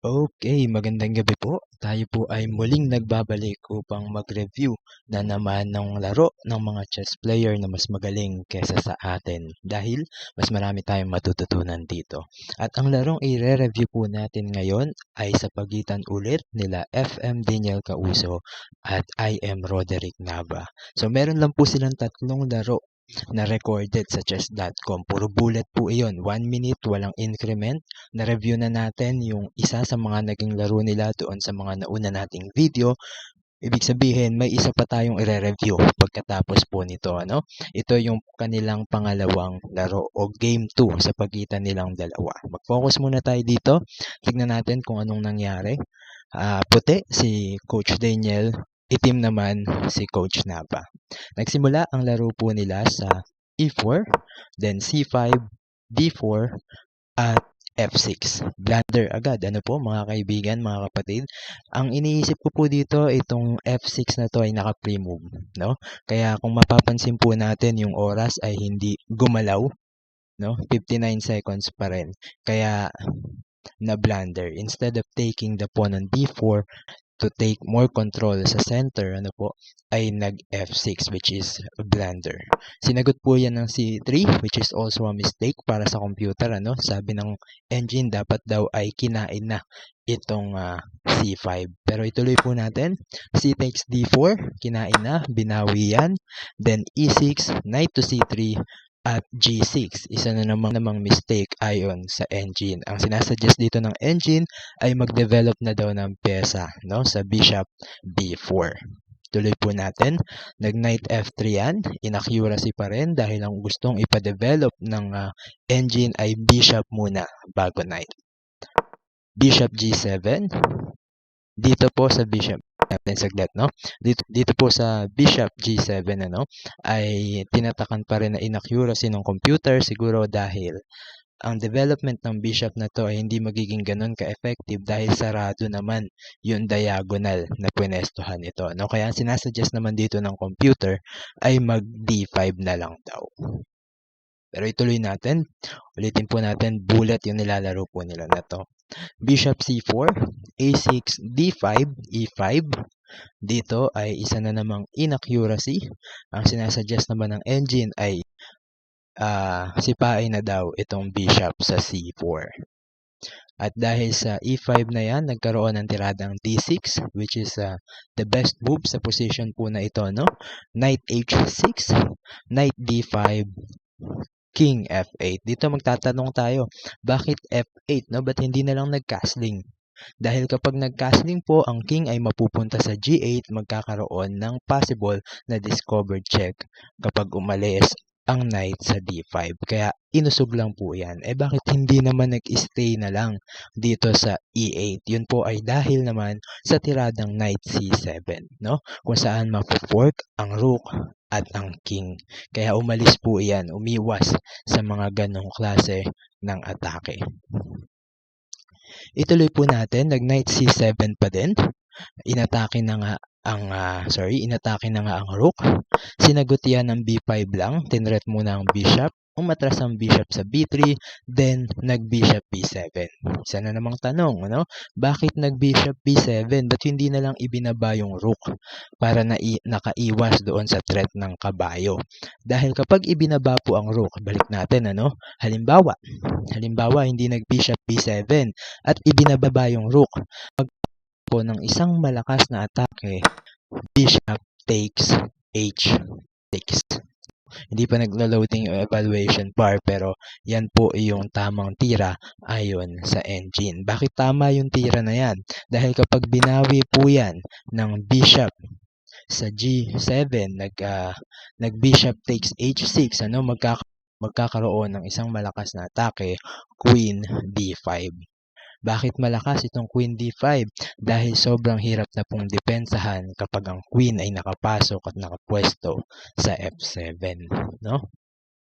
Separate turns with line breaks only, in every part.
Okay, magandang gabi po. Tayo po ay muling nagbabalik upang mag-review na naman ng laro ng mga chess player na mas magaling kesa sa atin dahil mas marami tayong matututunan dito. At ang larong i-re-review po natin ngayon ay sa pagitan ulit nila FM Daniel Causo at IM Roderick Nava. So meron lang po silang tatlong laro na recorded sa chess.com. Puro bullet po iyon. 1 minute, walang increment. Na-review na natin yung isa sa mga naging laro nila doon sa mga nauna nating video. Ibig sabihin, may isa pa tayong i-review pagkatapos po nito. Ano? Ito yung kanilang pangalawang laro o Game 2 sa pagitan nilang dalawa. Mag-focus muna tayo dito. Tignan natin kung anong nangyari. Puti si Coach Daniel, itim naman si Coach Napa. Nagsimula ang laro po nila sa E4, then C5, D4, at F6. Blunder agad. Ano po mga kaibigan, mga kapatid? Ang iniisip ko po dito, itong F6 na to ay naka-pre-move. No? Kaya kung mapapansin po natin, yung oras ay hindi gumalaw. No? 59 seconds pa rin. Kaya na blunder. Instead of taking the pawn on D4, to take more control sa center, ano po, ay nag F6 which is blunder. Sinagot po yan ng C3 which is also a mistake para sa computer, ano. Sabi ng engine dapat daw ay kinain na itong C5. Pero ituloy po natin. C takes D4, kinain na, binawi yan. Then E6, knight to C3, at G6. Isa na namang mistake ayon sa engine. Ang sinasuggest dito ng engine ay mag-develop na daw ng pyesa, no, sa bishop B4. Tuloy po natin. Nag-knight F3 yan. Inaccuracy pa rin dahil ang gustong ipa-develop ng engine ay bishop muna bago knight. Bishop G7. Dito po sa bishop natin saglit, no? Dito po sa bishop G7, ano, ay tinatakan pa rin na inaccuracy ng computer siguro dahil ang development ng bishop na to ay hindi magiging ganun ka-effective dahil sarado naman yung diagonal na pwenestuhan ito, no? Kaya ang sinasuggest naman dito ng computer ay mag D5 na lang daw. Pero ituloy natin. Ulitin po natin, bullet yung nilalaro po nila na to. Bishop C4, A6, D5, E5. Dito ay isa na namang inaccuracy. Ang sinasuggest naman ng engine ay sipain na daw itong bishop sa C4. At dahil sa E5 na yan, nagkaroon ng tiradang D6 which is the best move sa position po na ito, no? Knight H6, Knight D5, King F8. Dito magtatanong tayo, bakit F8, no? Ba't hindi na lang nag-castling? Dahil kapag nag-castling po, ang king ay mapupunta sa G8, magkakaroon ng possible na discovered check kapag umalis ang knight sa D5. Kaya inusog lang po yan. Bakit hindi naman nag-stay na lang dito sa E8? Yun po ay dahil naman sa tiradang knight C7, no? Kung saan mapo-fork ang rook at ang king. Kaya umalis po yan, umiwas sa mga ganong klase ng atake. Ituloy po natin, nag-knight C7 pa din. Inatake na nga ang rook. Sinagot yan ng B5 lang, tinret muna ang bishop. Umatras ang bishop sa B3, then nag-bishop B7. Isa na namang tanong, ano? Bakit nag-bishop B7? Ba't hindi na lang ibinaba yung rook para nakaiwas doon sa threat ng kabayo? Dahil kapag ibinaba po ang rook, balik natin, ano? Halimbawa, hindi nag-bishop B7 at ibinababa yung rook. Po ng isang malakas na atake, bishop takes H6. Hindi pa naglo-loading yung evaluation bar pero yan po yung tamang tira ayon sa engine. Bakit tama yung tira na yan? Dahil kapag binawi po yan ng bishop sa G7, nag-bishop takes H6, ano, magkakaroon ng isang malakas na atake, Queen D5. Bakit malakas itong Queen D5? Dahil sobrang hirap na pong depensahan kapag ang Queen ay nakapasok at nakapwesto sa F7, no?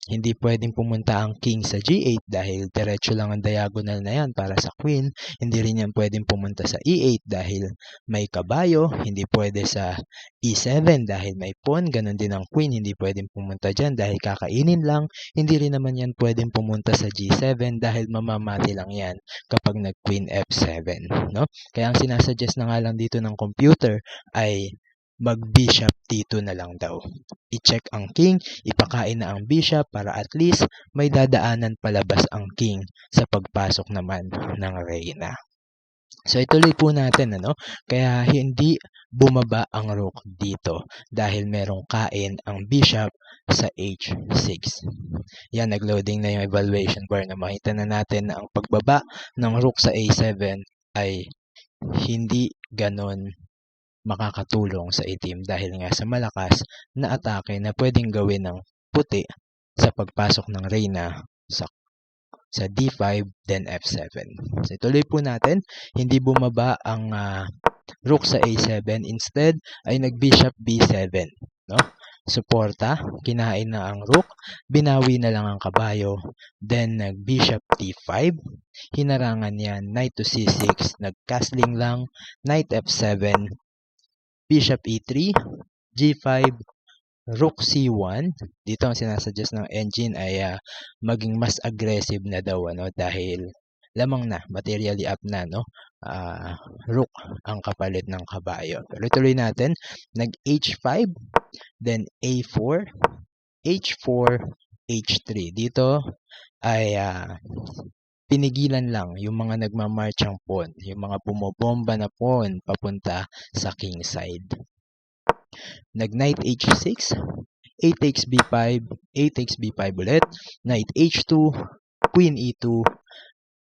Hindi pwedeng pumunta ang king sa G8 dahil diretso lang ang diagonal na yan para sa queen. Hindi rin yan pwedeng pumunta sa E8 dahil may kabayo. Hindi pwede sa E7 dahil may pawn. Ganon din ang queen. Hindi pwedeng pumunta dyan dahil kakainin lang. Hindi rin naman yan pwedeng pumunta sa G7 dahil mamamati lang yan kapag nag-queen F7. No? Kaya ang sinasuggest na nga lang dito ng computer ay mag-bishop T2 na lang daw. I-check ang king, ipakain na ang bishop para at least may dadaanan palabas ang king sa pagpasok naman ng reyna. So ituloy po natin, kaya hindi bumaba ang rook dito dahil merong kain ang bishop sa H6. Yan, nagloading na yung evaluation bar na makita na natin na ang pagbaba ng rook sa A7 ay hindi ganon makakatulong sa itim dahil nga sa malakas na atake na pwedeng gawin ng puti sa pagpasok ng reyna sa D5 then F7. So ituloy po natin, hindi bumaba ang rook sa A7, instead ay nag-bishop B7, no? Suporta, kinain na ang rook, binawi na lang ang kabayo, then nag-bishop T5, hinarangan yan, knight to C6, nag-castling lang, knight F7, bishop E3, G5, rook C1. Dito ang sinasuggest ng engine ay maging mas aggressive na daw dahil lamang na, materially up na, rook ang kapalit ng kabayo. Pero tuloy natin, nag-H5, then A4, H4, H3. Dito ay pinigilan lang yung mga nagmamarchang pawn, yung mga bumobomba na pawn papunta sa king side. Nag-knight H6, A takes B5, A takes B5 ulit, knight H2, queen E2,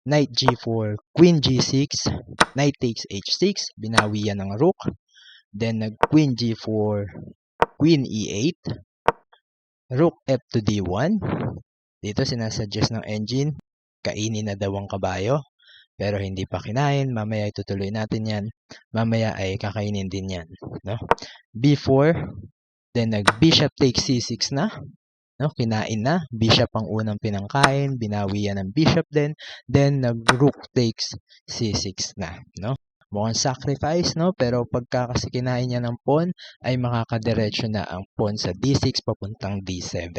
knight G4, queen G6, knight takes H6, binawi yan ng rook, then nag-queen G4, queen E8, rook F to D1. Dito sinasuggest ng engine, kainin na daw ang kabayo, pero hindi pa kinain. Mamaya itutuloy natin yan. Mamaya ay kakainin din yan. No? B4, then nag-bishop takes C6 na. No? Kinain na. Bishop ang unang pinangkain. Binawi yan ng bishop din. Then nag-rook takes C6 na. No? Mukhang sacrifice, no? Pero pagka kasi kinain niya ng pawn, ay makakadiretso na ang pawn sa D6 papuntang D7.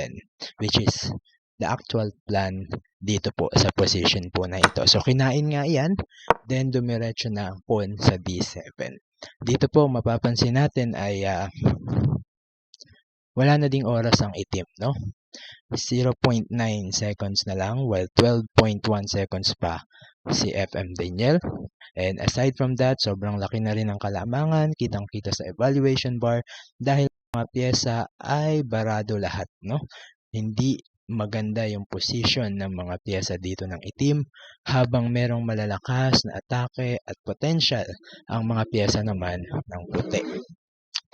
Which is the actual plan dito po sa position po na ito. So, kinain nga yan, then dumiretso na ang pawn sa D7. Dito po, mapapansin natin ay wala na ding oras ang itim, no? 0.9 seconds na lang, while 12.1 seconds pa si FM Daniel. And aside from that, sobrang laki na rin ang kalamangan, kitang-kita sa evaluation bar, dahil mga pyesa ay barado lahat, no? Hindi maganda yung position ng mga pyesa dito ng itim, habang merong malalakas na atake at potential ang mga pyesa naman ng puti.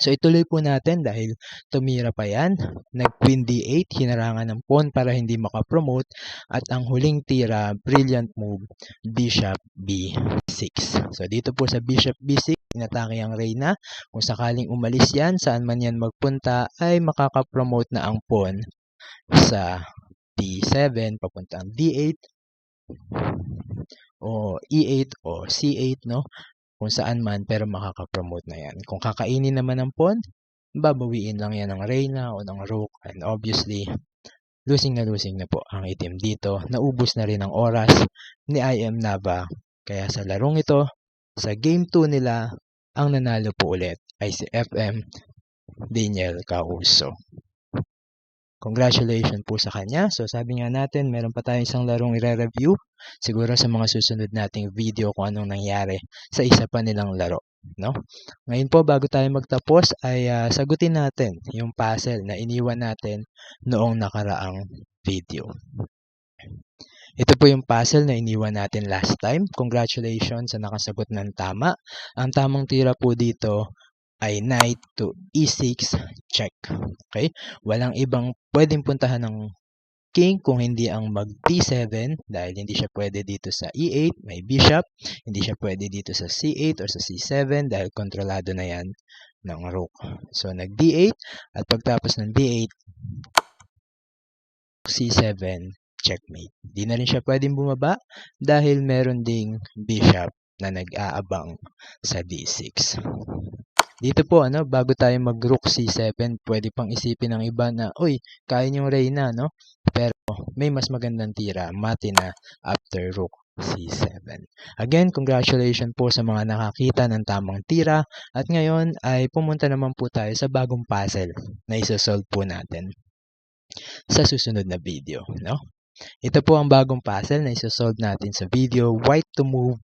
So ituloy po natin dahil tumira pa yan. Nag-queen D8, hinarangan ng pawn para hindi makapromote, at ang huling tira, brilliant move, bishop B6. So dito po sa bishop B6, inatake ang reyna. Kung sakaling umalis yan, saan man yan magpunta, ay makakapromote na ang pawn sa D7 papuntang D8 o E8 o C8, no? Kung saan man, pero makakapromote na yan. Kung kakainin naman ng pawn, babawiin lang yan ng reyna o ng rook, and obviously losing na po ang itim dito. Naubos na rin ang oras ni IM Nava. Kaya sa larong ito, sa game 2 nila, ang nanalo po ulit ay si FM Daniel Causo. Congratulations po sa kanya. So sabi nga natin, meron pa tayong isang larong i-review. Siguro sa mga susunod nating video kung anong nangyari sa isa pa nilang laro. No? Ngayon po, bago tayo magtapos, ay sagutin natin yung puzzle na iniwan natin noong nakaraang video. Ito po yung puzzle na iniwan natin last time. Congratulations sa nakasagot ng tama. Ang tamang tira po dito ay knight to E6 check. Okay? Walang ibang pwedeng puntahan ng king kung hindi ang mag D7, dahil hindi siya pwede dito sa E8, may bishop. Hindi siya pwede dito sa C8 or sa C7 dahil kontrolado na yan ng rook. So nag D8, at pagtapos ng D8, C7, checkmate. Di na rin siya pwedeng bumaba dahil meron ding bishop na nag-aabang sa D6. Dito po, bago tayo mag-rook C7, pwede pang isipin ng iba na, uy, kaya niyong reyna, no? Pero may mas magandang tira, mate na after rook C7. Again, congratulations po sa mga nakakita ng tamang tira. At ngayon ay pumunta naman po tayo sa bagong puzzle na isosolve po natin sa susunod na video, no? Ito po ang bagong puzzle na isosolve natin sa video, white to move,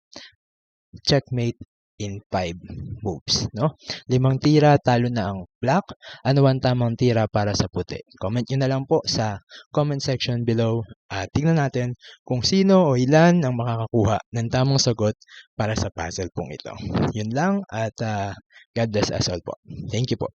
checkmate in 5 moves, no? 5 tira, talo na ang black. Ano ang tamang tira para sa puti? Comment nyo na lang po sa comment section below at tignan natin kung sino o ilan ang makakakuha ng tamang sagot para sa puzzle pong ito. Yun lang at God bless us all po. Thank you po.